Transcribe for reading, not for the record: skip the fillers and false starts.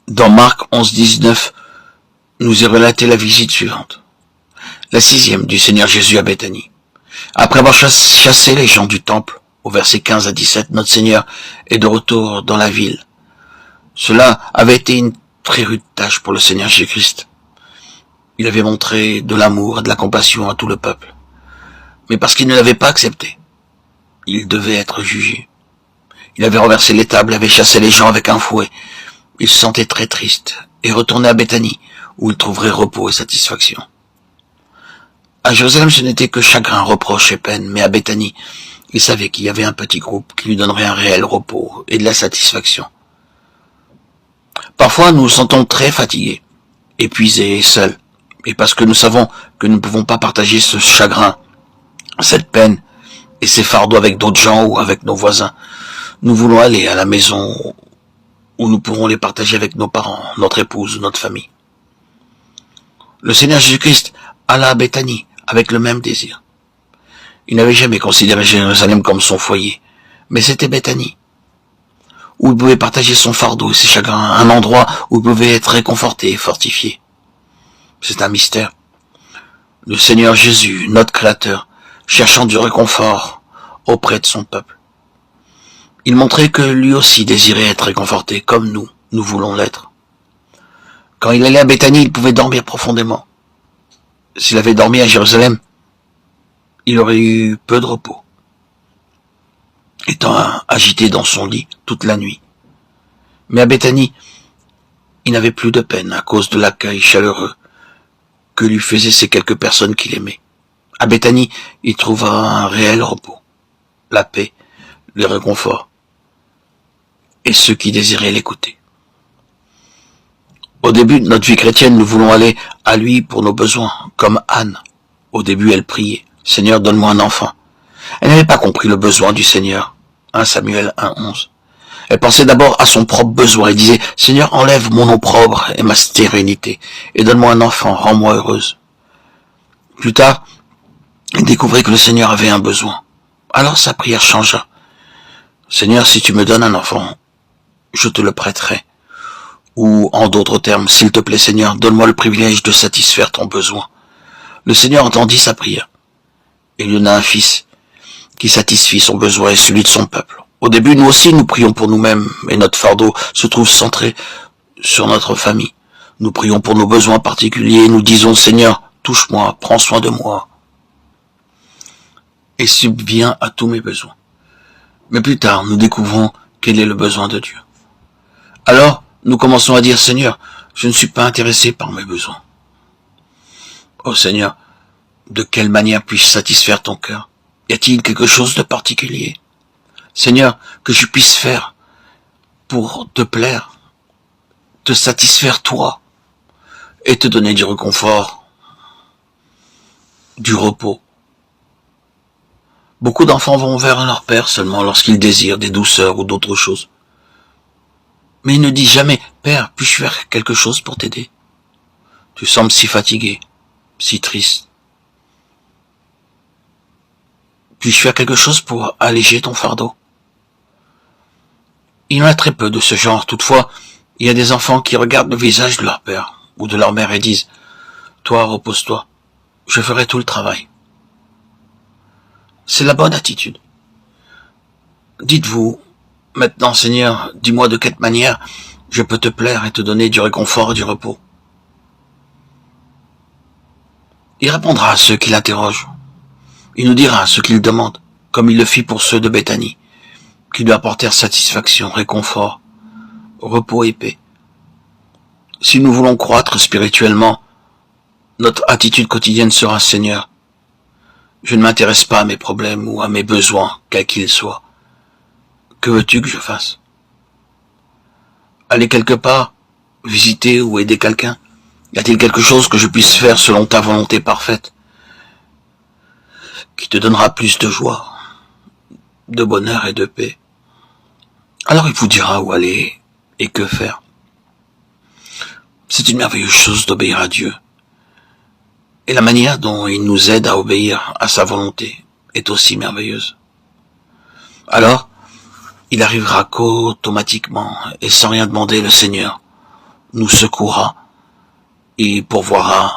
Dans Marc 11,19, nous est relatée la visite suivante. La 6e du Seigneur Jésus à Béthanie. Après avoir chassé les gens du temple, au verset 15 à 17, notre Seigneur est de retour dans la ville. Cela avait été une très rude tâche pour le Seigneur Jésus-Christ. Il avait montré de l'amour et de la compassion à tout le peuple. Mais parce qu'il ne l'avait pas accepté, il devait être jugé. Il avait renversé les tables, avait chassé les gens avec un fouet. Il se sentait très triste et retournait à Béthanie, où il trouverait repos et satisfaction. À Jérusalem, ce n'était que chagrin, reproche et peine, mais à Béthanie, il savait qu'il y avait un petit groupe qui lui donnerait un réel repos et de la satisfaction. Parfois, nous nous sentons très fatigués, épuisés et seuls, et parce que nous savons que nous ne pouvons pas partager ce chagrin, cette peine et ces fardeaux avec d'autres gens ou avec nos voisins, nous voulons aller à la maison où nous pourrons les partager avec nos parents, notre épouse, notre famille. Le Seigneur Jésus-Christ alla à Béthanie avec le même désir. Il n'avait jamais considéré Jérusalem comme son foyer, mais c'était Béthanie, où il pouvait partager son fardeau et ses chagrins, un endroit où il pouvait être réconforté et fortifié. C'est un mystère. Le Seigneur Jésus, notre Créateur, cherchant du réconfort auprès de son peuple. Il montrait que lui aussi désirait être réconforté, comme nous voulons l'être. Quand il allait à Béthanie, il pouvait dormir profondément. S'il avait dormi à Jérusalem, il aurait eu peu de repos, étant agité dans son lit toute la nuit. Mais à Béthanie, il n'avait plus de peine à cause de l'accueil chaleureux que lui faisaient ces quelques personnes qu'il aimait. À Béthanie, il trouva un réel repos, la paix, le réconfort, et ceux qui désiraient l'écouter. Au début de notre vie chrétienne, nous voulons aller à lui pour nos besoins, comme Anne. Au début, elle priait, « Seigneur, donne-moi un enfant ». Elle n'avait pas compris le besoin du Seigneur. 1 Samuel 1,11. Elle pensait d'abord à son propre besoin et disait, « Seigneur, enlève mon opprobre et ma stérilité, et donne-moi un enfant, rends-moi heureuse ». Plus tard, elle découvrit que le Seigneur avait un besoin. Alors sa prière changea. « Seigneur, si tu me donnes un enfant, je te le prêterai. » Ou, en d'autres termes, « S'il te plaît, Seigneur, donne-moi le privilège de satisfaire ton besoin. » Le Seigneur entendit sa prière. Et il donna un fils qui satisfit son besoin et celui de son peuple. Au début, nous aussi, nous prions pour nous-mêmes, et notre fardeau se trouve centré sur notre famille. Nous prions pour nos besoins particuliers, nous disons, « Seigneur, touche-moi, prends soin de moi, et subviens à tous mes besoins. » Mais plus tard, nous découvrons quel est le besoin de Dieu. Alors, nous commençons à dire, « Seigneur, je ne suis pas intéressé par mes besoins. » Oh Seigneur, de quelle manière puis-je satisfaire ton cœur? Y a-t-il quelque chose de particulier? Seigneur, que je puisse faire pour te plaire, te satisfaire toi, et te donner du réconfort, du repos. Beaucoup d'enfants vont vers leur père seulement lorsqu'ils désirent des douceurs ou d'autres choses. Mais ils ne disent jamais, « Père, puis-je faire quelque chose pour t'aider? Tu sembles si fatigué, si triste. Puis-je faire quelque chose pour alléger ton fardeau ?» Il y en a très peu de ce genre. Toutefois, il y a des enfants qui regardent le visage de leur père ou de leur mère et disent, « Toi, repose-toi, je ferai tout le travail. » C'est la bonne attitude. Dites-vous, maintenant, Seigneur, dis-moi de quelle manière je peux te plaire et te donner du réconfort et du repos. Il répondra à ceux qui l'interrogent. Il nous dira ce qu'il demande, comme il le fit pour ceux de Béthanie, qui lui apportèrent satisfaction, réconfort, repos et paix. Si nous voulons croître spirituellement, notre attitude quotidienne sera, « Seigneur, je ne m'intéresse pas à mes problèmes ou à mes besoins, quels qu'ils soient. Que veux-tu que je fasse? Aller quelque part, visiter ou aider quelqu'un? Y a-t-il quelque chose que je puisse faire selon ta volonté parfaite, qui te donnera plus de joie, de bonheur et de paix? » Alors il vous dira où aller et que faire. C'est une merveilleuse chose d'obéir à Dieu. Et la manière dont il nous aide à obéir à sa volonté est aussi merveilleuse. Alors, il arrivera qu'automatiquement et sans rien demander, le Seigneur nous secourra et pourvoira